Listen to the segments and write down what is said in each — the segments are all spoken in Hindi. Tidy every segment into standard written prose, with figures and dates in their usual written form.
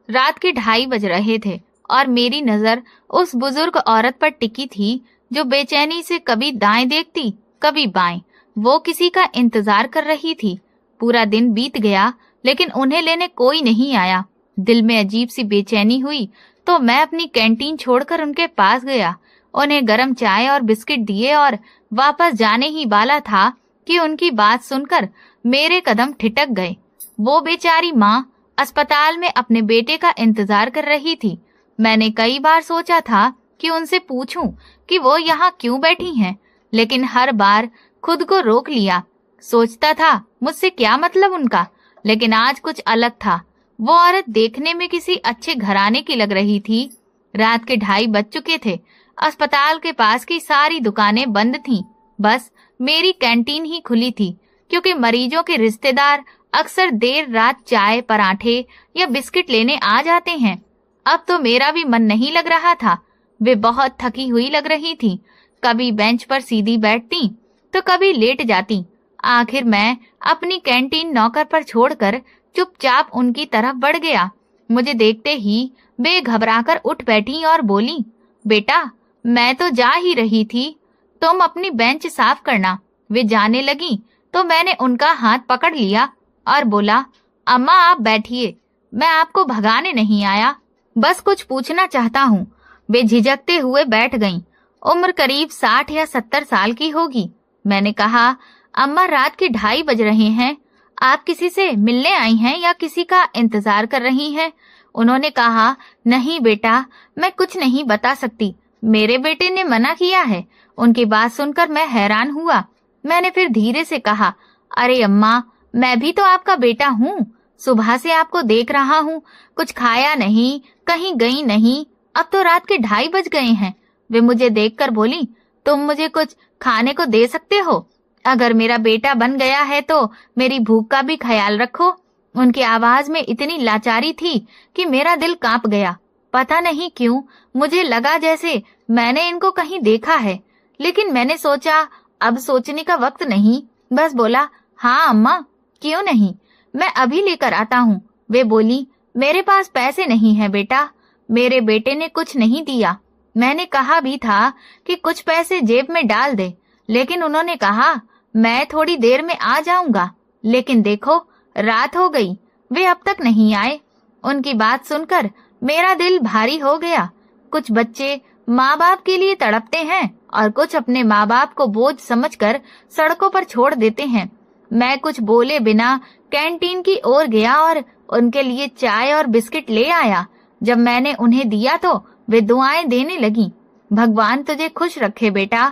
रात के 2:30 बज रहे थे और मेरी नजर उस बुजुर्ग औरत पर टिकी थी जो बेचैनी से कभी दाएं देखती कभी बाएं। वो किसी का इंतजार कर रही थी। पूरा दिन बीत गया लेकिन उन्हें लेने कोई नहीं आया। दिल में अजीब सी बेचैनी हुई तो मैं अपनी कैंटीन छोड़कर उनके पास गया। उन्हें गरम चाय और बिस्किट दिए और वापस जाने ही वाला था कि उनकी बात सुनकर मेरे कदम ठिठक गए। वो बेचारी माँ अस्पताल में अपने बेटे का इंतजार कर रही थी। मैंने कई बार सोचा था कि उनसे पूछूं कि वो यहाँ क्यों बैठी हैं, लेकिन हर बार खुद को रोक लिया। सोचता था मुझसे क्या मतलब उनका, लेकिन आज कुछ अलग था। वो औरत देखने में किसी अच्छे घराने की लग रही थी। रात के 2:30 बज चुके थे। अस्पताल के पास की सारी दुकानें बंद थीं। बस मेरी कैंटीन ही खुली थी, क्योंकि मरीजों के रिश्तेदार अक्सर देर रात चाय, पराठे या बिस्किट लेने आ जाते हैं। अब तो मेरा भी मन नहीं लग रहा था। वे बहुत थकी हुई लग रही थी। कभी बेंच पर सीधी बैठती तो कभी लेट जाती। आखिर मैं अपनी कैंटीन नौकर पर छोड़कर चुपचाप उनकी तरफ बढ़ गया। मुझे देखते ही वे घबराकर उठ बैठी और बोली, बेटा मैं तो जा ही रही थी, तुम अपनी बेंच साफ करना। वे जाने लगी तो मैंने उनका हाथ पकड़ लिया और बोला, अम्मा आप बैठिए, मैं आपको भगाने नहीं आया, बस कुछ पूछना चाहता हूँ। वे झिझकते हुए बैठ गईं। उम्र करीब 60 या 70 साल की होगी। मैंने कहा, अम्मा रात के 2:30 बज रहे हैं, आप किसी से मिलने आई हैं या किसी का इंतजार कर रही हैं? उन्होंने कहा, नहीं बेटा, मैं कुछ नहीं बता सकती, मेरे बेटे ने मना किया है। उनकी बात सुनकर मैं हैरान हुआ। मैंने फिर धीरे से कहा, अरे अम्मा, मैं भी तो आपका बेटा हूँ। सुबह से आपको देख रहा हूँ, कुछ खाया नहीं, कहीं गई नहीं, अब तो रात के 2:30 बज गए हैं। वे मुझे देखकर बोली, तुम मुझे कुछ खाने को दे सकते हो? अगर मेरा बेटा बन गया है तो मेरी भूख का भी ख्याल रखो। उनकी आवाज में इतनी लाचारी थी कि मेरा दिल कांप गया। पता नहीं क्यों मुझे लगा जैसे मैंने इनको कहीं देखा है, लेकिन मैंने सोचा अब सोचने का वक्त नहीं। बस बोला, हाँ अम्मा, क्यों नहीं, मैं अभी लेकर आता हूँ। वे बोली, मेरे पास पैसे नहीं है बेटा, मेरे बेटे ने कुछ नहीं दिया। मैंने कहा भी था कि कुछ पैसे जेब में डाल दे, लेकिन उन्होंने कहा मैं थोड़ी देर में आ जाऊंगा। लेकिन देखो रात हो गई, वे अब तक नहीं आए। उनकी बात सुनकर मेरा दिल भारी हो गया। कुछ बच्चे माँ बाप के लिए तड़पते हैं और कुछ अपने माँ बाप को बोझ समझकर सड़कों पर छोड़ देते हैं। मैं कुछ बोले बिना कैंटीन की ओर गया और उनके लिए चाय और बिस्किट ले आया। जब मैंने उन्हें दिया तो वे दुआएं देने लगी, भगवान तुझे खुश रखे बेटा,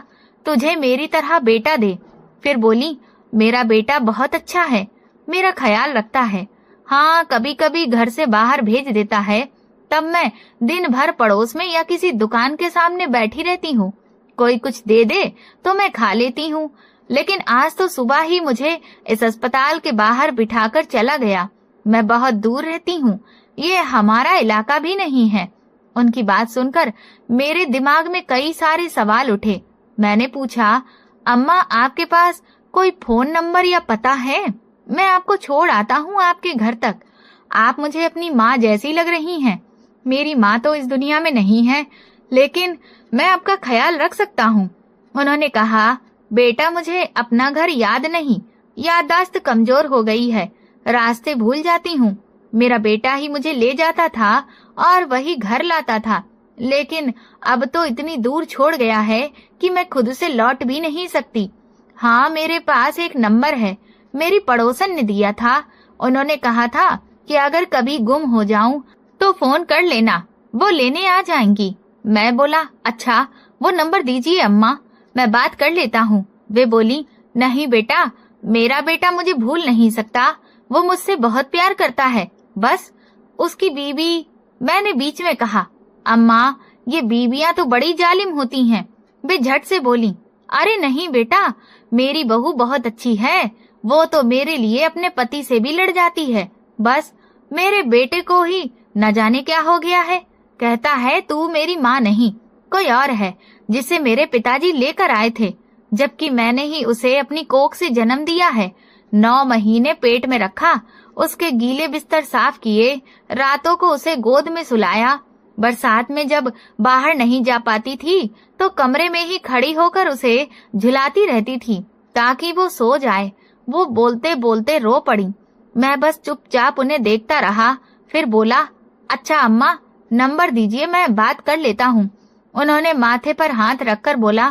तुझे मेरी तरह बेटा दे। फिर बोली, मेरा बेटा बहुत अच्छा है, मेरा ख्याल रखता है। हाँ, कभी कभी घर से बाहर भेज देता है, तब मैं दिन भर पड़ोस में या किसी दुकान के सामने बैठी रहती हूँ। कोई कुछ दे दे तो मैं खा लेती हूँ, लेकिन आज तो सुबह ही मुझे इस अस्पताल के बाहर बिठाकर चला गया। मैं बहुत दूर रहती हूँ, ये हमारा इलाका भी नहीं है। उनकी बात सुनकर मेरे दिमाग में कई सारे सवाल उठे। मैंने पूछा, अम्मा आपके पास कोई फोन नंबर या पता है? मैं आपको छोड़ आता हूँ आपके घर तक। आप मुझे अपनी माँ जैसी लग रही हैं। मेरी माँ तो इस दुनिया में नहीं है, लेकिन मैं आपका ख्याल रख सकता हूँ। उन्होंने कहा, बेटा मुझे अपना घर याद नहीं, याददाश्त कमजोर हो गई है, रास्ते भूल जाती हूँ। मेरा बेटा ही मुझे ले जाता था और वही घर लाता था, लेकिन अब तो इतनी दूर छोड़ गया है कि मैं खुद से लौट भी नहीं सकती। हाँ, मेरे पास एक नंबर है, मेरी पड़ोसन ने दिया था। उन्होंने कहा था कि अगर कभी गुम हो जाऊं तो फोन कर लेना, वो लेने आ जाएंगी। मैं बोला, अच्छा वो नंबर दीजिए अम्मा, मैं बात कर लेता हूँ। वे बोली, नहीं बेटा, मेरा बेटा मुझे भूल नहीं सकता, वो मुझसे बहुत प्यार करता है, बस उसकी बीबी। मैंने बीच में कहा, अम्मा ये बीबियां तो बड़ी जालिम होती हैं। वे झट से बोली, अरे नहीं बेटा, मेरी बहू बहुत अच्छी है, वो तो मेरे लिए अपने पति से भी लड़ जाती है। बस मेरे बेटे को ही न जाने क्या हो गया है, कहता है तू मेरी माँ नहीं, कोई और है, जिसे मेरे पिताजी लेकर आए थे, जबकि मैंने ही उसे अपनी कोख से जन्म दिया है। 9 महीने पेट में रखा, उसके गीले बिस्तर साफ किए, रातों को उसे गोद में सुलाया। बरसात में जब बाहर नहीं जा पाती थी तो कमरे में ही खड़ी होकर उसे झुलाती रहती थी ताकि वो सो जाए। वो बोलते बोलते रो पड़ी। मैं बस चुपचाप उन्हें देखता रहा। फिर बोला, अच्छा अम्मा, नंबर दीजिए, मैं बात कर लेता हूँ। उन्होंने माथे पर हाथ रखकर बोला,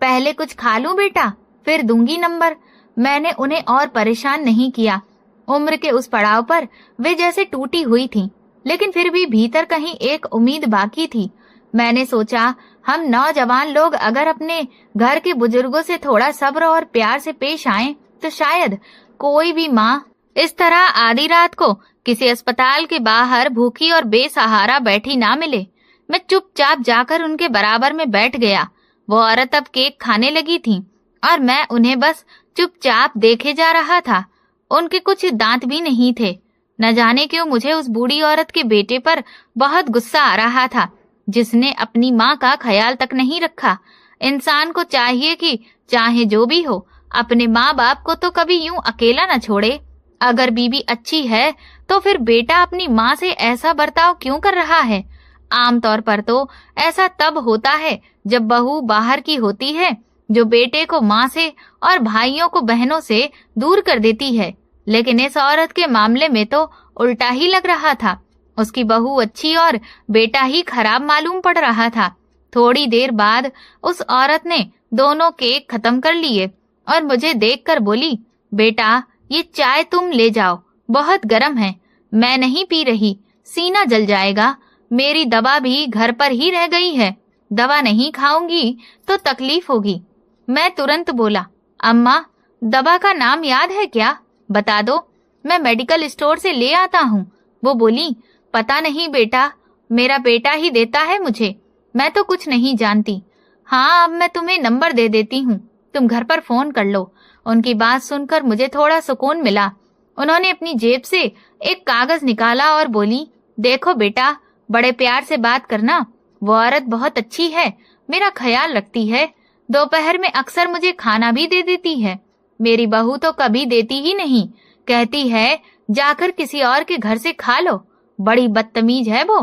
पहले कुछ खा लूं बेटा, फिर दूंगी नंबर। मैंने उन्हें और परेशान नहीं किया। उम्र के उस पड़ाव पर वे जैसे टूटी हुई थीं, लेकिन फिर भी भीतर कहीं एक उम्मीद बाकी थी। मैंने सोचा, हम नौजवान लोग अगर अपने घर के बुजुर्गों से थोड़ा सब्र और प्यार से पेश आएं, तो शायद कोई भी माँ इस तरह आधी रात को किसी अस्पताल के बाहर भूखी और बेसहारा बैठी ना मिले। मैं चुपचाप जाकर उनके बराबर में बैठ गया। वो औरत अब केक खाने लगी थी और मैं उन्हें बस चुपचाप देखे जा रहा था। उनके कुछ दांत भी नहीं थे। न जाने क्यों मुझे उस बूढ़ी औरत के बेटे पर बहुत गुस्सा आ रहा था, जिसने अपनी माँ का ख्याल तक नहीं रखा। इंसान को चाहिए कि चाहे जो भी हो, अपने माँ बाप को तो कभी यूं अकेला न छोड़े। अगर बीवी अच्छी है तो फिर बेटा अपनी माँ से ऐसा बर्ताव क्यों कर रहा है? आमतौर पर तो ऐसा तब होता है जब बहू बाहर की होती है, जो बेटे को माँ से और भाइयों को बहनों से दूर कर देती है। लेकिन इस औरत के मामले में तो उल्टा ही लग रहा था। उसकी बहू अच्छी और बेटा ही खराब मालूम पड़ रहा था। थोड़ी देर बाद उस औरत ने दोनों केक खत्म कर लिए और मुझे देखकर बोली, बेटा ये चाय तुम ले जाओ, बहुत गर्म है, मैं नहीं पी रही, सीना जल जाएगा। मेरी दवा भी घर पर ही रह गई है, दवा नहीं खाऊंगी तो तकलीफ होगी। मैं तुरंत बोला, अम्मा दवा का नाम याद है क्या? बता दो, मैं मेडिकल स्टोर से ले आता हूँ। वो बोली, पता नहीं बेटा, मेरा बेटा ही देता है मुझे, मैं तो कुछ नहीं जानती। हाँ, अब मैं तुम्हें नंबर दे देती हूँ, तुम घर पर फोन कर लो। उनकी बात सुनकर मुझे थोड़ा सुकून मिला। उन्होंने अपनी जेब से एक कागज निकाला और बोली, देखो बेटा, बड़े प्यार से बात करना। वो औरत बहुत अच्छी है, मेरा ख्याल रखती है। दोपहर में अक्सर मुझे खाना भी दे देती है। मेरी बहू तो कभी देती ही नहीं, कहती है जाकर किसी और के घर से खा लो। बड़ी बदतमीज है वो।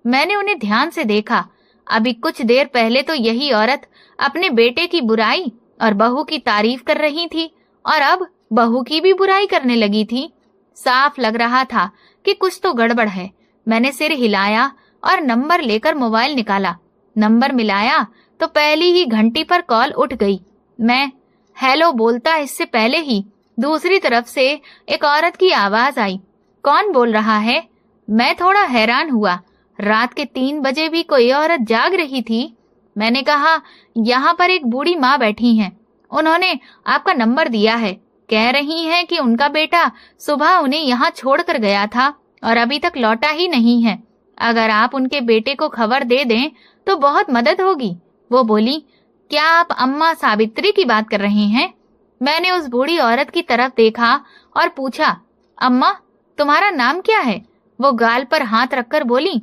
मैंने उन्हें ध्यान से देखा। अभी कुछ देर पहले तो यही औरत अपने बेटे की बुराई और बहू की तारीफ कर रही थी और अब बहू की भी बुराई करने लगी थी। साफ लग रहा था कि कुछ तो गड़बड़ है। मैंने सिर हिलाया और नंबर लेकर मोबाइल निकाला। नंबर मिलाया तो पहली ही घंटी पर कॉल उठ गई। मैं हेलो बोलता इससे पहले ही दूसरी तरफ से एक औरत की आवाज आई, कौन बोल रहा है? मैं थोड़ा हैरान हुआ। रात के 3 बजे भी कोई औरत जाग रही थी। मैंने कहा, यहाँ पर एक बूढ़ी माँ बैठी हैं, उन्होंने आपका नंबर दिया है। कह रही हैं कि उनका बेटा सुबह उन्हें यहाँ छोड़कर गया था और अभी तक लौटा ही नहीं है। अगर आप उनके बेटे को खबर दे दें तो बहुत मदद होगी। वो बोली, क्या आप अम्मा सावित्री की बात कर रहे हैं? मैंने उस बूढ़ी औरत की तरफ देखा और पूछा, अम्मा तुम्हारा नाम क्या है? वो गाल पर हाथ रखकर बोली,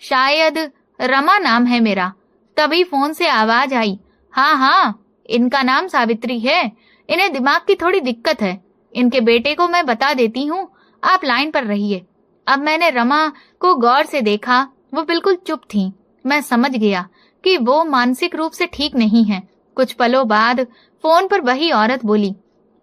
शायद रमा नाम है मेरा। तभी फोन से आवाज आई, हाँ हाँ, इनका नाम सावित्री है, इन्हें दिमाग की थोड़ी दिक्कत है। इनके बेटे को मैं बता देती हूँ, आप लाइन पर रहिए। अब मैंने रमा को गौर से देखा। वो बिल्कुल चुप थी। मैं समझ गया कि वो मानसिक रूप से ठीक नहीं है। कुछ पलों बाद फोन पर वही औरत बोली,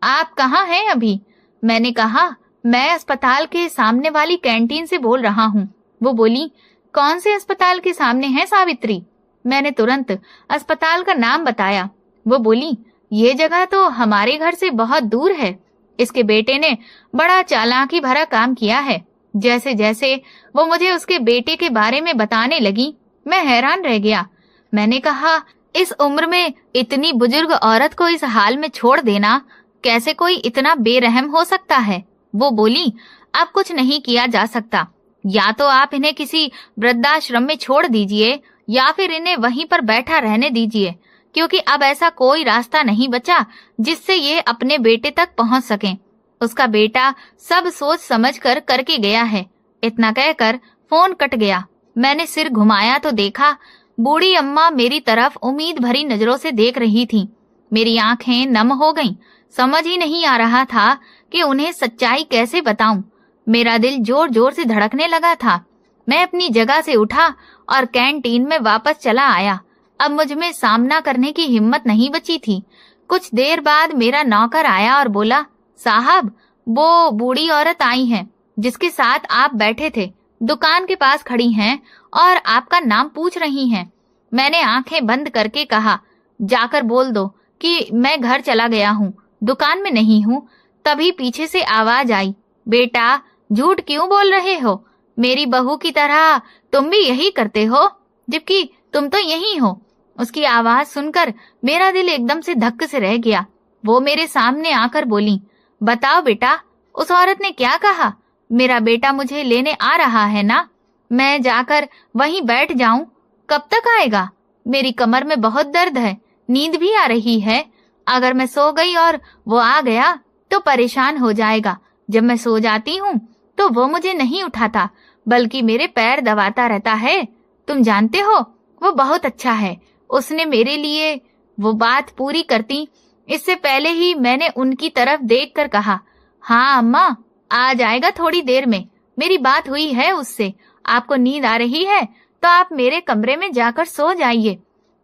आप कहाँ हैं अभी? मैंने कहा, मैं अस्पताल के सामने वाली कैंटीन से बोल रहा हूँ। वो बोली, कौन से अस्पताल के सामने है सावित्री? मैंने तुरंत अस्पताल का नाम बताया। वो बोली, ये जगह तो हमारे घर से बहुत दूर है। इसके बेटे ने बड़ा चालाकी भरा काम किया है। जैसे जैसे वो मुझे उसके बेटे के बारे में बताने लगी, मैं हैरान रह गया। मैंने कहा, इस उम्र में इतनी बुजुर्ग औरत को इस हाल में छोड़ देना, कैसे कोई इतना बेरहम हो सकता है? वो बोली, अब कुछ नहीं किया जा सकता। या तो आप इन्हें किसी वृद्धाश्रम में छोड़ दीजिए या फिर इन्हें वहीं पर बैठा रहने दीजिए, क्योंकि अब ऐसा कोई रास्ता नहीं बचा जिससे ये अपने बेटे तक पहुंच सकें। उसका बेटा सब सोच समझ कर करके गया है। इतना कहकर फोन कट गया। मैंने सिर घुमाया तो देखा बूढ़ी अम्मा मेरी तरफ उम्मीद भरी नजरों से देख रही थी। मेरी आंखें नम हो गईं। समझ ही नहीं आ रहा था कि उन्हें सच्चाई कैसे बताऊं। मेरा दिल जोर जोर से धड़कने लगा था। मैं अपनी जगह से उठा और कैंटीन में वापस चला आया। अब मुझ में सामना करने की हिम्मत नहीं बची थी। कुछ देर बाद मेरा नौकर आया और बोला, साहब, वो बूढ़ी औरत आई है जिसके साथ आप बैठे थे, दुकान के पास खड़ी हैं और आपका नाम पूछ रही हैं। मैंने आंखें बंद करके कहा, जाकर बोल दो कि मैं घर चला गया हूँ, दुकान में नहीं हूँ। तभी पीछे से आवाज आई, बेटा झूठ क्यों बोल रहे हो? मेरी बहू की तरह तुम भी यही करते हो, जबकि तुम तो यही हो। उसकी आवाज सुनकर मेरा दिल एकदम से धक्क से रह गया। वो मेरे सामने आकर बोली, बताओ बेटा, उस औरत ने क्या कहा? मेरा बेटा मुझे लेने आ रहा है ना? मैं जाकर वहीं बैठ जाऊं? कब तक आएगा? मेरी कमर में बहुत दर्द है, नींद भी आ रही है। अगर मैं सो गई और वो आ गया तो परेशान हो जाएगा। जब मैं सो जाती हूँ तो वो मुझे नहीं उठाता, बल्कि मेरे पैर दबाता रहता है। तुम जानते हो, वो बहुत अच्छा है। उसने मेरे लिए वो बात पूरी करती इससे पहले ही मैंने उनकी तरफ देखकर कहा, हाँ अम्मा, आ जाएगा थोड़ी देर में। मेरी बात हुई है उससे। आपको नींद आ रही है तो आप मेरे कमरे में जाकर सो जाइए।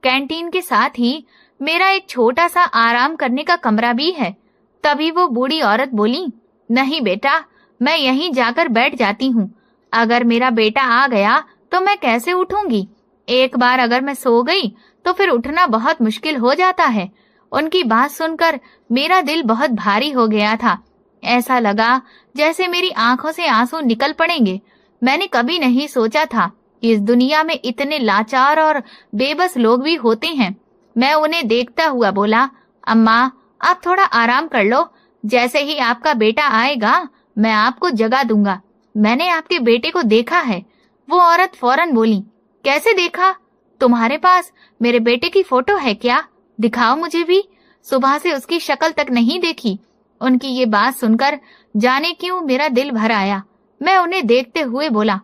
कैंटीन के साथ ही मेरा एक छोटा सा आराम करने का कमरा भी है। तभी वो बूढ़ी औरत बोली, नहीं बेटा, मैं यहीं जाकर बैठ जाती हूँ। अगर मेरा बेटा आ गया तो मैं कैसे उठूंगी? एक बार अगर मैं सो गई तो फिर उठना बहुत मुश्किल हो जाता है। उनकी बात सुनकर मेरा दिल बहुत भारी हो गया था। ऐसा लगा जैसे मेरी आंखों से आंसू निकल पड़ेंगे। मैंने कभी नहीं सोचा था कि इस दुनिया में इतने लाचार और बेबस लोग भी होते हैं। मैं उन्हें देखता हुआ बोला, अम्मा, आप थोड़ा आराम कर लो। जैसे ही आपका बेटा आएगा मैं आपको जगा दूंगा। मैंने आपके बेटे को देखा है। वो औरत फौरन बोली, कैसे देखा? तुम्हारे पास मेरे बेटे की फोटो है क्या? दिखाओ मुझे भी। सुबह से उसकी शक्ल तक नहीं देखी। उनकी ये बात सुनकर जाने क्यों मेरा दिल भर आया। मैं उन्हें देखते हुए बोला,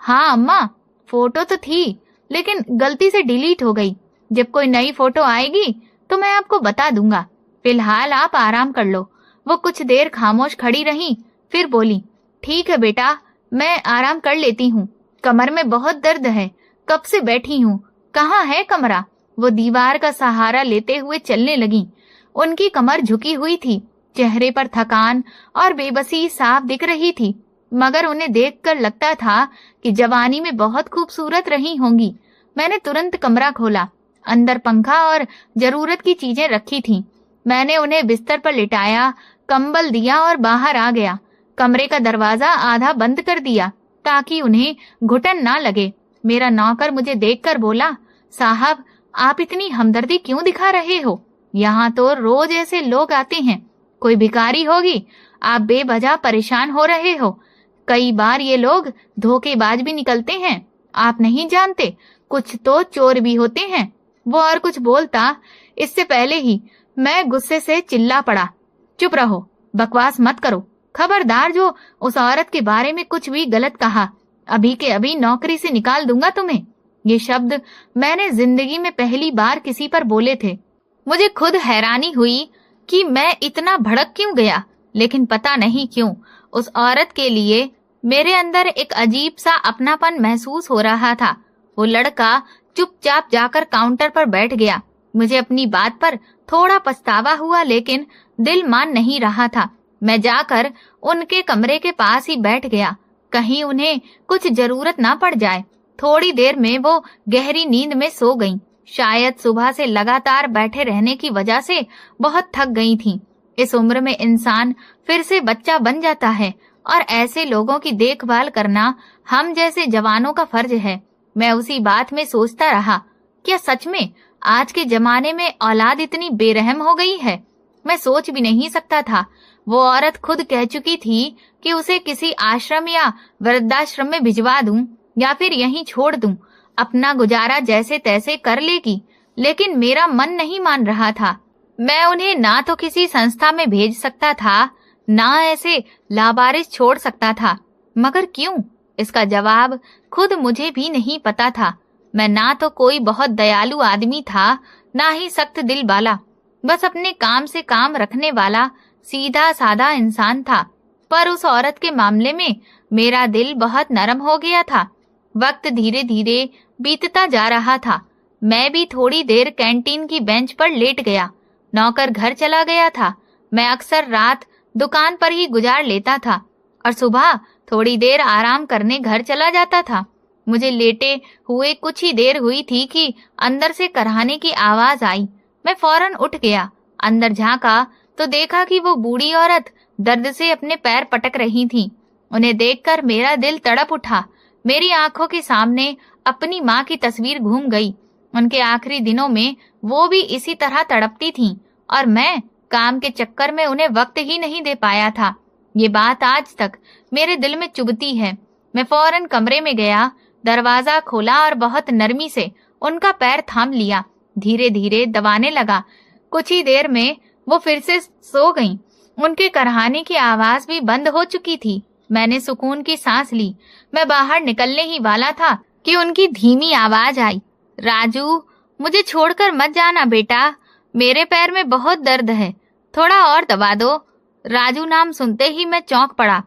हाँ अम्मा, फोटो तो थी, लेकिन गलती से डिलीट हो गई। जब कोई नई फोटो आएगी तो मैं आपको बता दूंगा। फिलहाल आप आराम कर लो। वो कुछ देर खामोश खड़ी रही, फिर बोली, ठीक है बेटा, मैं आराम कर लेती हूँ। कमर में बहुत दर्द है, कब से बैठी हूँ। कहाँ है कमरा? वो दीवार का सहारा लेते हुए चलने लगी। उनकी कमर झुकी हुई थी, चेहरे पर थकान और बेबसी साफ दिख रही थी, मगर उन्हें देखकर लगता था कि जवानी में बहुत खूबसूरत रही होंगी। मैंने तुरंत कमरा खोला। अंदर पंखा और जरूरत की चीजें रखी थीं। मैंने उन्हें बिस्तर पर लिटाया, कंबल दिया और बाहर आ गया। कमरे का दरवाजा आधा बंद कर दिया ताकि उन्हें घुटन ना लगे। मेरा नौकर मुझे देखकर बोला, साहब, आप इतनी हमदर्दी क्यों दिखा रहे हो? यहाँ तो रोज ऐसे लोग आते हैं। कोई भिखारी होगी, आप बेवजह परेशान हो रहे हो। कई बार ये लोग धोखेबाज भी निकलते हैं। आप नहीं जानते, कुछ तो चोर भी होते हैं। वो और कुछ बोलता, इससे पहले ही मैं गुस्से से चिल्ला पड़ा, चुप रहो, बकवास मत करो। खबरदार जो उस औरत के बारे में कुछ भी गलत कहा, अभी के अभी नौकरी से निकाल दूंगा तुम्हें। ये शब्द मैंने जिंदगी में पहली बार किसी पर बोले थे। मुझे खुद हैरानी हुई कि मैं इतना भड़क क्यों गया, लेकिन पता नहीं क्यों उस औरत के लिए मेरे अंदर एक अजीब सा अपनापन महसूस हो रहा था। वो लड़का चुपचाप जाकर काउंटर पर बैठ गया। मुझे अपनी बात पर थोड़ा पछतावा हुआ, लेकिन दिल मान नहीं रहा था। मैं जाकर उनके कमरे के पास ही बैठ गया, कहीं उन्हें कुछ जरूरत ना पड़ जाए। थोड़ी देर में वो गहरी नींद में सो गईं। शायद सुबह से लगातार बैठे रहने की वजह से बहुत थक गई थीं। इस उम्र में इंसान फिर से बच्चा बन जाता है और ऐसे लोगों की देखभाल करना हम जैसे जवानों का फर्ज है। मैं उसी बात में सोचता रहा, क्या सच में आज के जमाने में औलाद इतनी बेरहम हो गई है? मैं सोच भी नहीं सकता था। वो औरत खुद कह चुकी थी कि उसे किसी आश्रम या वृद्धाश्रम में भिजवा दूं या फिर यहीं छोड़ दूं, अपना गुजारा जैसे तैसे कर लेगी। लेकिन मेरा मन नहीं मान रहा था। मैं उन्हें ना तो किसी संस्था में भेज सकता था, ना ऐसे लावारिस छोड़ सकता था। मगर क्यों? इसका जवाब खुद मुझे भी नहीं पता था। मैं ना तो कोई बहुत दयालु आदमी था, ना ही सख्त दिल वाला, बस अपने काम से काम रखने वाला सीधा साधा इंसान था। पर उस औरत के मामले में मेरा दिल बहुत नरम हो गया था। वक्त धीरे धीरे बीतता जा रहा था। मैं भी थोड़ी देर कैंटीन की बेंच पर लेट गया। नौकर घर चला गया था। मैं अक्सर रात दुकान पर ही गुजार लेता था और सुबह थोड़ी देर आराम करने घर चला जाता था। मुझे लेटे हुए कुछ ही देर हुई थी कि अंदर से कराहने की आवाज आई। मैं फौरन उठ गया। अंदर झांका तो देखा कि वो बूढ़ी औरत दर्द से अपने पैर पटक रही थी। उन्हें देखकर मेरा दिल तड़प उठा। मेरी आंखों के सामने अपनी माँ की तस्वीर घूम गई। उनके आखिरी दिनों में वो भी इसी तरह तड़पती थीं और मैं काम के चक्कर में उन्हें वक्त ही नहीं दे पाया था। ये बात आज तक मेरे दिल में चुभती है। मैं फौरन कमरे में गया, दरवाजा खोला और बहुत नरमी से उनका पैर थाम लिया। धीरे धीरे दबाने लगा। कुछ ही देर में वो फिर से सो गईं। उनके कराहने की आवाज भी बंद हो चुकी थी। मैंने सुकून की सांस ली। मैं बाहर निकलने ही वाला था कि उनकी धीमी आवाज आई, राजू, मुझे छोड़कर मत जाना बेटा, मेरे पैर में बहुत दर्द है, थोड़ा और दबा दो। राजू नाम सुनते ही मैं चौंक पड़ा।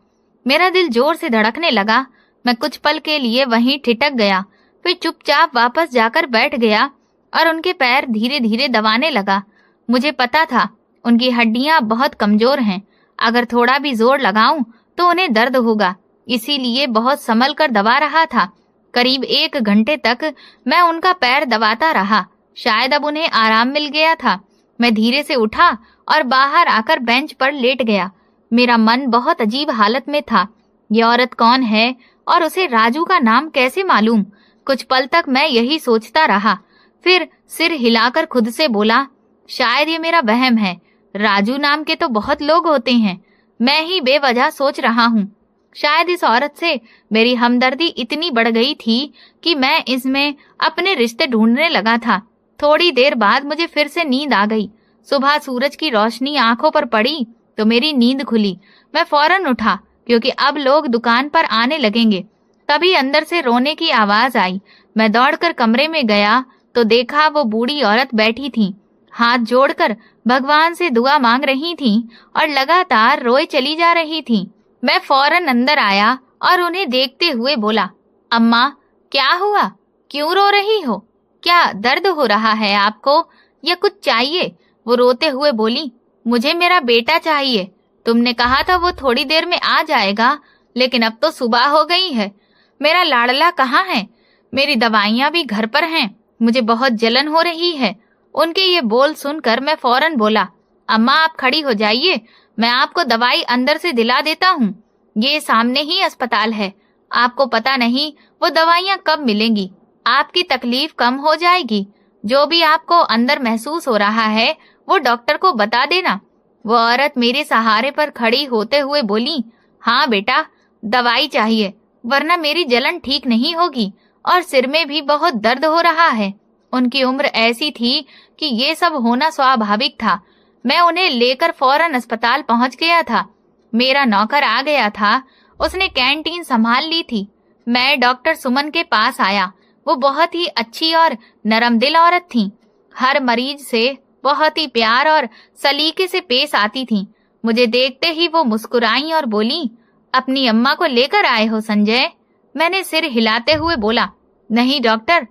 मेरा दिल जोर से धड़कने लगा। मैं कुछ पल के लिए वहीं ठिठक गया, फिर चुपचाप वापस जाकर बैठ गया और उनके पैर धीरे धीरे दबाने लगा। मुझे पता था उनकी हड्डियां बहुत कमजोर हैं। अगर थोड़ा भी जोर लगाऊं तो उन्हें दर्द होगा, इसीलिए बहुत संभल कर दबा रहा था। करीब 1 घंटे तक मैं उनका पैर दबाता रहा। शायद अब उन्हें आराम मिल गया था। मैं धीरे से उठा और बाहर आकर बेंच पर लेट गया। मेरा मन बहुत अजीब हालत में था। ये औरत कौन है और उसे राजू का नाम कैसे मालूम? कुछ पल तक मैं यही सोचता रहा। फिर सिर हिलाकर खुद से बोला, शायद ये मेरा वहम है। राजू नाम के तो बहुत लोग होते हैं, मैं ही बेवजह सोच रहा हूँ। शायद इस औरत से मेरी हमदर्दी इतनी बढ़ गई थी कि मैं इसमें अपने रिश्ते ढूंढने लगा था। थोड़ी देर बाद मुझे फिर से नींद आ गई। सुबह सूरज की रोशनी आंखों पर पड़ी तो मेरी नींद खुली। मैं फौरन उठा क्योंकि अब लोग दुकान पर आने लगेंगे। तभी अंदर से रोने की आवाज आई। मैं दौड़कर कमरे में गया तो देखा वो बूढ़ी औरत बैठी थी, हाथ जोड़कर भगवान से दुआ मांग रही थी और लगातार रोए चली जा रही थी। मैं फौरन अंदर आया और उन्हें देखते हुए बोला, अम्मा, क्या हुआ? क्यों रो रही हो? क्या दर्द हो रहा है आपको या कुछ चाहिए? वो रोते हुए बोली, मुझे मेरा बेटा चाहिए। तुमने कहा था वो थोड़ी देर में आ जाएगा, लेकिन अब तो सुबह हो गई है। मेरा लाडला कहाँ है? मेरी दवाइयाँ भी घर पर हैं। मुझे बहुत जलन हो रही है। उनके ये बोल सुनकर मैं फौरन बोला, अम्मा आप खड़ी हो जाइए, मैं आपको दवाई अंदर से दिला देता हूँ। ये सामने ही अस्पताल है। आपको पता नहीं वो दवाइयाँ कब मिलेंगी। आपकी तकलीफ कम हो जाएगी। जो भी आपको अंदर महसूस हो रहा है वो डॉक्टर को बता देना। वो औरत मेरे सहारे पर खड़ी होते हुए बोली, हाँ बेटा, दवाई चाहिए वरना मेरी जलन ठीक नहीं होगी और सिर में भी बहुत दर्द हो रहा है। उनकी उम्र ऐसी थी कि ये सब होना स्वाभाविक था। मैं उन्हें लेकर फौरन अस्पताल पहुंच गया था। मेरा नौकर आ गया था, उसने कैंटीन संभाल ली थी। मैं डॉक्टर सुमन के पास आया। वो बहुत ही अच्छी और नरम दिल औरत थी। हर मरीज से बहुत ही प्यार और सलीके से पेश आती थी। मुझे देखते ही वो मुस्कुराई और बोली, अपनी अम्मा को लेकर आए हो संजय? मैंने सिर हिलाते हुए बोला, नहीं डॉक्टर,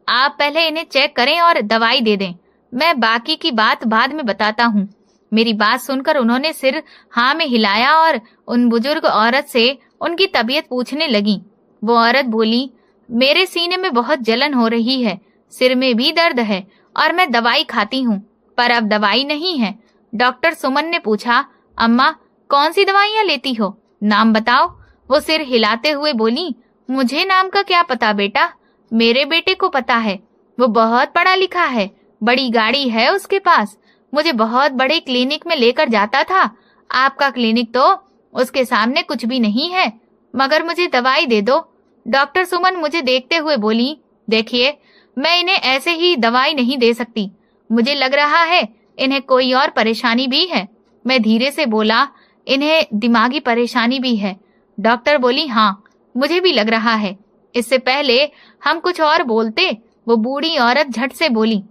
आप पहले इन्हें चेक करें और दवाई दे दें, मैं बाकी की बात बाद में बताता हूँ। मेरी बात सुनकर उन्होंने सिर हाँ में हिलाया और उन बुजुर्ग औरत से उनकी तबीयत पूछने लगी। वो औरत बोली, मेरे सीने में बहुत जलन हो रही है, सिर में भी दर्द है और मैं दवाई खाती हूँ, पर अब दवाई नहीं है। डॉक्टर सुमन ने पूछा, अम्मा कौन सी दवाइयाँ लेती हो? नाम बताओ। वो सिर हिलाते हुए बोली, मुझे नाम का क्या पता बेटा, मेरे बेटे को पता है। वो बहुत पढ़ा लिखा है, बड़ी गाड़ी है उसके पास, मुझे बहुत बड़े क्लिनिक में लेकर जाता था। आपका क्लिनिक तो उसके सामने कुछ भी नहीं है, मगर मुझे दवाई दे दो। डॉक्टर सुमन मुझे देखते हुए बोली, देखिए, मैं इन्हें ऐसे ही दवाई नहीं दे सकती, मुझे लग रहा है इन्हें कोई और परेशानी भी है। मैं धीरे से बोला, इन्हें दिमागी परेशानी भी है। डॉक्टर बोली, हाँ मुझे भी लग रहा है। इससे पहले हम कुछ और बोलते, वो बूढ़ी औरत झट से बोली,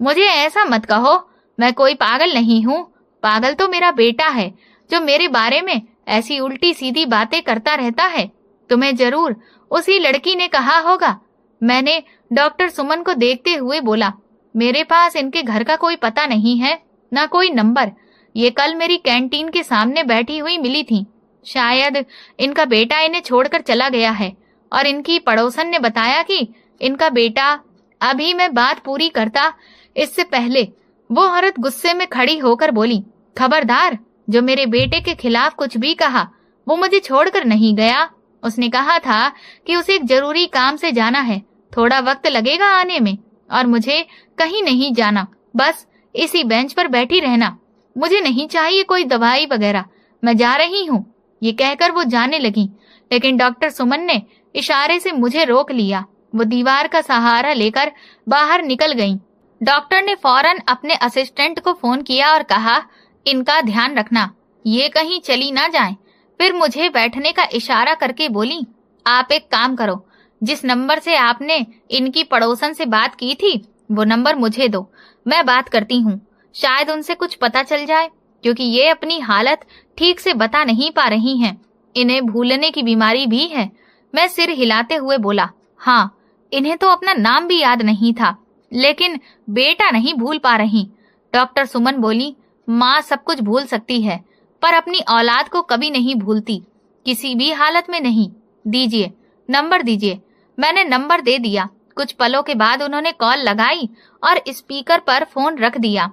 मुझे ऐसा मत कहो, मैं कोई पागल नहीं हूँ। पागल तो मेरा बेटा है जो मेरे बारे में ऐसी उल्टी सीधी बातें करता रहता है। तुम्हें जरूर उसी लड़की ने कहा होगा। मैंने डॉक्टर सुमन को देखते हुए बोला, मेरे पास इनके घर का कोई पता नहीं है, ना कोई नंबर। ये कल मेरी कैंटीन के सामने बैठी हुई मिली थी। शायद इनका बेटा इन्हें छोड़कर चला गया है और इनकी पड़ोसन ने बताया कि इनका बेटा। अभी मैं बात पूरी करता इससे पहले वो औरत गुस्से में खड़ी होकर बोली, खबरदार, जो मेरे बेटे के खिलाफ कुछ भी कहा वो मुझे छोड़कर नहीं गया। उसने कहा था कि उसे एक जरूरी काम से जाना है, थोड़ा वक्त लगेगा आने में, और मुझे कहीं नहीं जाना, बस इसी बेंच पर बैठी रहना। मुझे नहीं चाहिए कोई दवाई वगैरह, मैं जा रही हूँ। ये कहकर वो जाने लगी, लेकिन डॉक्टर सुमन ने इशारे से मुझे रोक लिया। वो दीवार का सहारा लेकर बाहर निकल गईं। डॉक्टर ने फौरन अपने असिस्टेंट को फोन किया और कहा, इनका ध्यान रखना, ये कहीं चली ना जाएं। फिर मुझे बैठने का इशारा करके बोली, आप एक काम करो, जिस नंबर से आपने इनकी पड़ोसन से बात की थी वो नंबर मुझे दो, मैं बात करती हूँ। शायद उनसे कुछ पता चल जाए, क्योंकि ये अपनी हालत ठीक से बता नहीं पा रही हैं। इन्हें भूलने की बीमारी भी है। मैं सिर हिलाते हुए बोला, हाँ, इन्हें तो अपना नाम भी याद नहीं था, लेकिन बेटा नहीं भूल पा रही। डॉक्टर सुमन बोली, माँ सब कुछ भूल सकती है, पर अपनी औलाद को कभी नहीं भूलती, किसी भी हालत में नहीं। दीजिए, नंबर दीजिए। मैंने नंबर दे दिया। कुछ पलों के बाद उन्होंने कॉल लगाई और स्पीकर पर फोन रख दिया।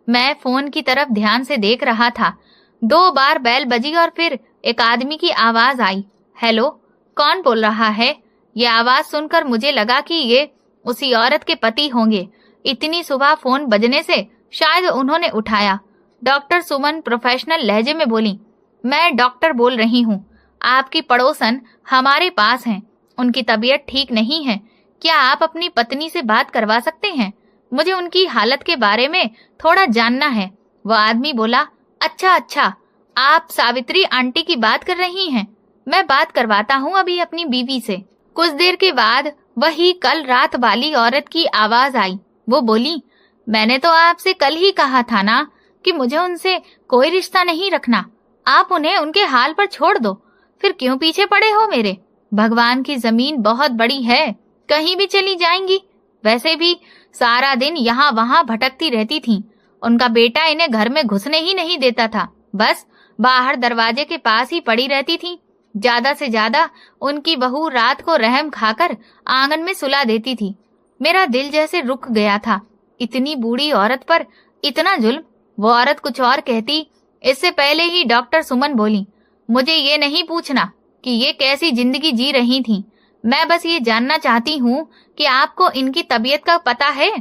मैं फोन की तरफ ध्यान से देख रहा था। 2 बार बेल बजी और फिर एक आदमी की आवाज आई, हेलो, कौन बोल रहा है? ये आवाज सुनकर मुझे लगा कि ये उसी औरत के पति होंगे। इतनी सुबह फोन बजने से शायद उन्होंने उठाया। डॉक्टर सुमन प्रोफेशनल लहजे में बोली, मैं डॉक्टर बोल रही हूँ, आपकी पड़ोसन हमारे पास हैं, उनकी तबीयत ठीक नहीं है, क्या आप अपनी पत्नी से बात करवा सकते हैं? मुझे उनकी हालत के बारे में थोड़ा जानना है। वह आदमी बोला, अच्छा, आप सावित्री आंटी की बात कर रही हैं, मैं बात करवाता हूँ अभी अपनी बीवी से। कुछ देर के बाद वही कल रात वाली औरत की आवाज आई। वो बोली, मैंने तो आपसे कल ही कहा था ना कि मुझे उनसे कोई रिश्ता नहीं रखना, आप उन्हें उनके हाल पर छोड़ दो, फिर क्यों पीछे पड़े हो मेरे? भगवान की जमीन बहुत बड़ी है, कहीं भी चली जाएंगी। वैसे भी सारा दिन यहाँ वहाँ भटकती रहती थीं। उनका बेटा इन्हें घर में घुसने ही नहीं देता था, बस बाहर दरवाजे के पास ही पड़ी रहती थीं। ज्यादा से ज्यादा उनकी बहू रात को रहम खाकर आंगन में सुला देती थी। मेरा दिल जैसे रुक गया था। इतनी बूढ़ी औरत पर इतना जुल्म। वो औरत कुछ और कहती, इससे पहले ही डॉक्टर सुमन बोली, मुझे ये नहीं पूछना कि ये कैसी जिंदगी जी रही थीं। मैं बस ये जानना चाहती हूँ कि आपको इनकी तबीयत का पता है।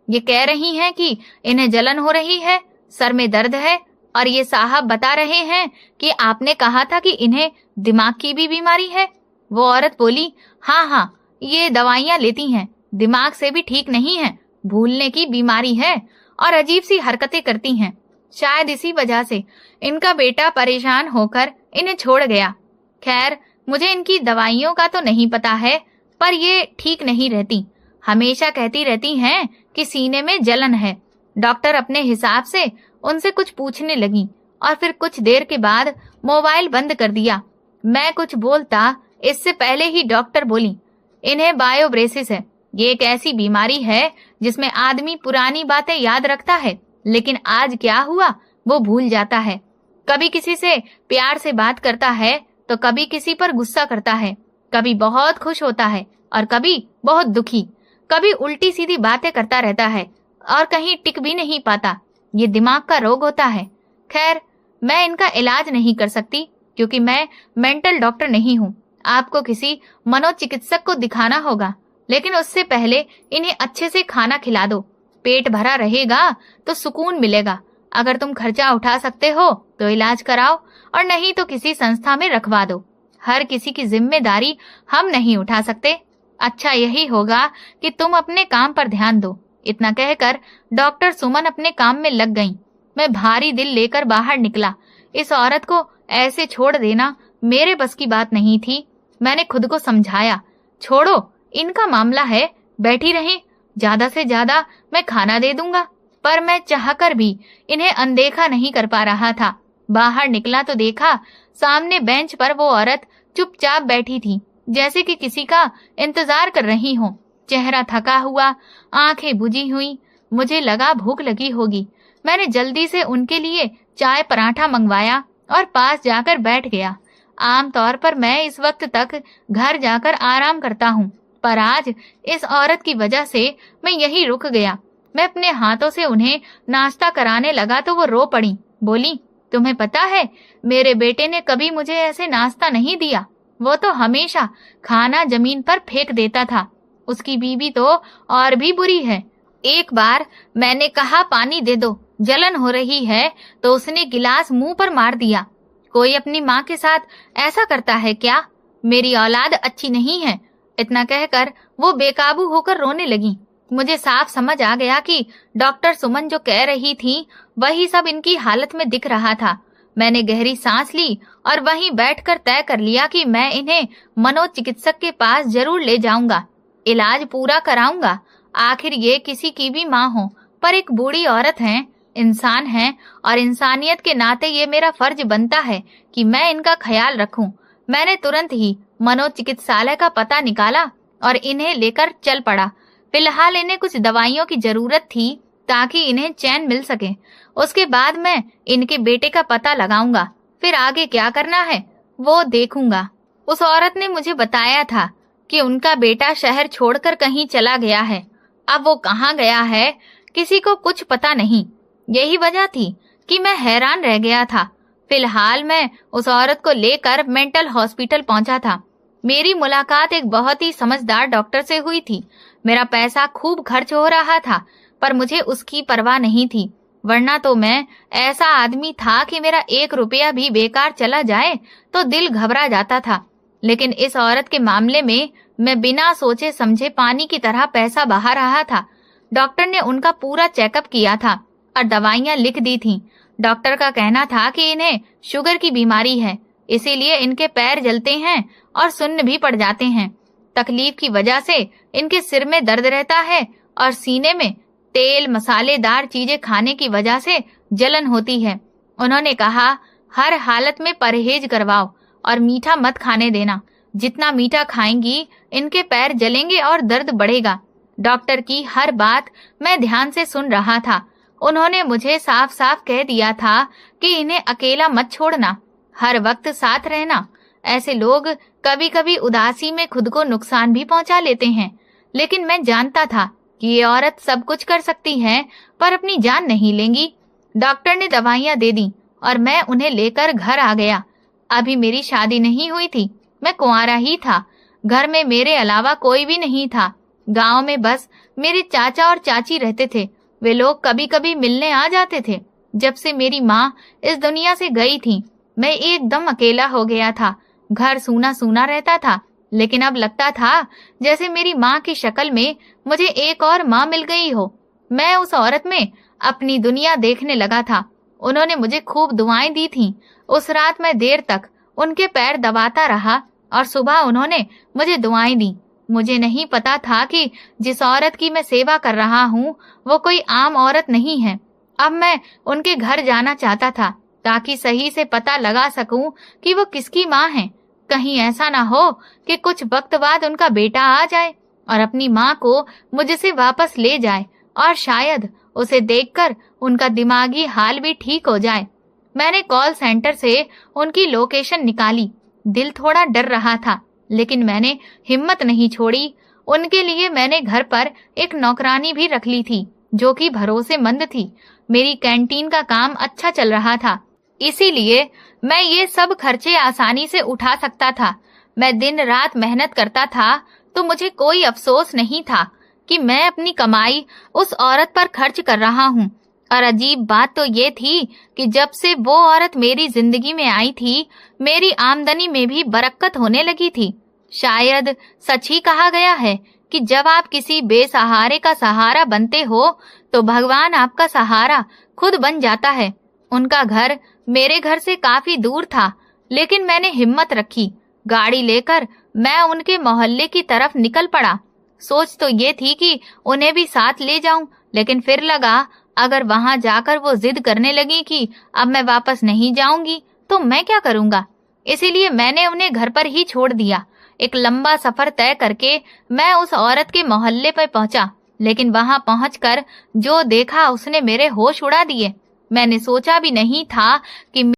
ये कह रही हैं कि इन्हें जलन हो रही है, सर में दर्द है, और ये साहब बता रहे हैं कि आपने कहा था कि इन्हें दिमाग की भी बीमारी है। वो औरत बोली, हाँ, ये दवाइयाँ लेती हैं, दिमाग से भी ठीक नहीं है, भूलने की बीमारी है और अजीब सी हरकतें करती हैं। शायद इसी वजह से इनका बेटा परेशान होकर इन्हें छोड़ गया। खैर, मुझे इनकी दवाइयों का तो नहीं पता है, पर ये ठीक नहीं रहती, हमेशा कहती रहती हैं कि सीने में जलन है। डॉक्टर अपने हिसाब से उनसे कुछ पूछने लगी और फिर कुछ देर के बाद मोबाइल बंद कर दिया। मैं कुछ बोलता इससे पहले ही डॉक्टर बोली, इन्हें बायोब्रेसिस है। ये एक ऐसी बीमारी है जिसमें आदमी पुरानी बातें याद रखता है, लेकिन आज क्या हुआ वो भूल जाता है। कभी किसी से प्यार से बात करता है तो कभी किसी पर गुस्सा करता है, कभी बहुत खुश होता है और कभी बहुत दुखी, कभी उल्टी सीधी बातें करता रहता है और कहीं टिक भी नहीं पाता। ये दिमाग का रोग होता है। खैर, मैं इनका इलाज नहीं कर सकती क्योंकि मैं मेंटल डॉक्टर नहीं हूँ। आपको किसी मनोचिकित्सक को दिखाना होगा, लेकिन उससे पहले इन्हें अच्छे से खाना खिला दो। पेट भरा रहेगा तो सुकून मिलेगा। अगर तुम खर्चा उठा सकते हो तो इलाज कराओ, और नहीं तो किसी संस्था में रखवा दो। हर किसी की जिम्मेदारी हम नहीं उठा सकते। अच्छा यही होगा कि तुम अपने काम पर ध्यान दो। इतना कहकर डॉक्टर सुमन अपने काम में लग गईं। मैं भारी दिल लेकर बाहर निकला। इस औरत को ऐसे छोड़ देना मेरे बस की बात नहीं थी। मैंने खुद को समझाया, छोड़ो, इनका मामला है, बैठी रहें, ज्यादा से ज्यादा मैं खाना दे दूंगा। पर मैं चाहकर भी इन्हें अनदेखा नहीं कर पा रहा था। बाहर निकला तो देखा सामने बेंच पर वो औरत चुपचाप बैठी थी, जैसे कि किसी का इंतजार कर रही हो। चेहरा थका हुआ, आंखें बुझी हुई। मुझे लगा भूख लगी होगी। मैंने जल्दी से उनके लिए चाय पराठा मंगवाया और पास जाकर बैठ गया। आमतौर पर मैं इस वक्त तक घर जाकर आराम करता हूँ, पर आज इस औरत की वजह से मैं यहीं रुक गया। मैं अपने हाथों से उन्हें नाश्ता कराने लगा तो वो रो पड़ी। बोली, तुम्हें पता है, मेरे बेटे ने कभी मुझे ऐसे नाश्ता नहीं दिया। वो तो हमेशा खाना जमीन पर फेंक देता था। उसकी बीवी तो और भी बुरी है। एक बार मैंने कहा पानी दे दो, जलन हो रही है, तो उसने गिलास मुंह पर मार दिया। कोई अपनी माँ के साथ ऐसा करता है क्या? मेरी औलाद अच्छी नहीं है। इतना कहकर वो बेकाबू होकर रोने लगी। मुझे साफ समझ आ गया कि डॉक्टर सुमन जो कह रही थी वही सब इनकी हालत में दिख रहा था। मैंने गहरी सांस ली और वहीं बैठकर तय कर लिया कि मैं इन्हें मनोचिकित्सक के पास जरूर ले जाऊंगा, इलाज पूरा कराऊंगा। आखिर ये किसी की भी माँ हो, पर एक बूढ़ी औरत है, इंसान है, और इंसानियत के नाते ये मेरा फर्ज बनता है कि मैं इनका ख्याल रखूं। मैंने तुरंत ही मनोचिकित्सालय का पता निकाला और इन्हें लेकर चल पड़ा। फिलहाल इन्हें कुछ दवाइयों की जरूरत थी ताकि इन्हें चैन मिल सके। उसके बाद मैं इनके बेटे का पता लगाऊंगा, फिर आगे क्या करना है वो देखूंगा। उस औरत ने मुझे बताया था कि उनका बेटा शहर छोड़कर कहीं चला गया है। अब वो कहाँ गया है किसी को कुछ पता नहीं। यही वजह थी कि मैं हैरान रह गया था। फिलहाल मैं उस औरत को लेकर मेंटल हॉस्पिटल पहुंचा था। मेरी मुलाकात एक बहुत ही समझदार डॉक्टर से हुई थी। मेरा पैसा खूब खर्च हो रहा था, पर मुझे उसकी परवाह नहीं थी, वरना तो मैं ऐसा आदमी था कि मेरा 1 रुपया भी बेकार चला जाए तो दिल घबरा जाता था। लेकिन इस औरत के मामले में मैं बिना सोचे समझे पानी की तरह पैसा बहा रहा था। डॉक्टर ने उनका पूरा चेकअप किया था और दवाइयां लिख दी थीं। डॉक्टर का कहना था कि इन्हें शुगर की बीमारी है, इसीलिए इनके पैर जलते हैं और सुन्न भी पड़ जाते हैं। तकलीफ की वजह से इनके सिर में दर्द रहता है और सीने में तेल मसालेदार चीजें खाने की वजह से जलन होती है। उन्होंने कहा, हर हालत में परहेज करवाओ और मीठा मत खाने देना। जितना मीठा खाएंगी इनके पैर जलेंगे और दर्द बढ़ेगा। डॉक्टर की हर बात मैं ध्यान से सुन रहा था। उन्होंने मुझे साफ साफ कह दिया था कि इन्हें अकेला मत छोड़ना, हर वक्त साथ रहना। ऐसे लोग कभी कभी उदासी में खुद को नुकसान भी पहुंचा लेते हैं। लेकिन मैं जानता था कि ये औरत सब कुछ कर सकती है, पर अपनी जान नहीं लेंगी। डॉक्टर ने दवाइयां दे दी और मैं उन्हें लेकर घर आ गया। अभी मेरी शादी नहीं हुई थी, मैं कुंवारा ही था। घर में मेरे अलावा कोई भी नहीं था। गांव में बस मेरे चाचा और चाची रहते थे। वे लोग कभी कभी मिलने आ जाते थे। जब से मेरी माँ इस दुनिया से गई थी, मैं एकदम अकेला हो गया था। घर सूना सूना रहता था, लेकिन अब लगता था जैसे मेरी माँ की शक्ल में मुझे एक और माँ मिल गई हो। मैं उस औरत में अपनी दुनिया देखने लगा था। उन्होंने मुझे खूब दुआएं दी थीं। उस रात मैं देर तक उनके पैर दबाता रहा और सुबह उन्होंने मुझे दुआएं दी। मुझे नहीं पता था कि जिस औरत की मैं सेवा कर रहा हूँ वो कोई आम औरत नहीं है। अब मैं उनके घर जाना चाहता था ताकि सही से पता लगा सकूं कि वो किसकी माँ है। कहीं ऐसा ना हो कि कुछ वक्त बाद उनका बेटा आ जाए और अपनी माँ को मुझसे वापस ले जाए, और शायद उसे देखकर उनका दिमागी हाल भी ठीक हो जाए। मैंने कॉल सेंटर से उनकी लोकेशन निकाली। दिल थोड़ा डर रहा था, लेकिन मैंने हिम्मत नहीं छोड़ी। उनके लिए मैंने घर पर एक नौकरानी भी रख ली थी जो कि भरोसेमंद थी। मेरी कैंटीन का काम अच्छा चल रहा था, इसीलिए मैं ये सब खर्चे आसानी से उठा सकता था। मैं दिन रात मेहनत करता था, तो मुझे कोई अफसोस नहीं था कि मैं अपनी कमाई उस औरत पर खर्च कर रहा हूँ। और अजीब बात तो ये थी कि जब से वो औरत मेरी जिंदगी में आई थी, मेरी आमदनी में भी बरकत होने लगी थी। शायद सच ही कहा गया है कि जब आप किसी बेसहारे का सहारा बनते हो तो भगवान आपका सहारा खुद बन जाता है। उनका घर मेरे घर से काफी दूर था, लेकिन मैंने हिम्मत रखी। गाड़ी लेकर मैं उनके मोहल्ले की तरफ निकल पड़ा। सोच तो ये थी कि उन्हें भी साथ ले जाऊं, लेकिन फिर लगा अगर वहां जाकर वो जिद करने लगी कि अब मैं वापस नहीं जाऊंगी तो मैं क्या करूंगा। इसीलिए मैंने उन्हें घर पर ही छोड़ दिया। एक लंबा सफर तय करके मैं उस औरत के मोहल्ले पर पहुंचा, लेकिन वहां पहुंचकर जो देखा उसने मेरे होश उड़ा दिए। मैंने सोचा भी नहीं था कि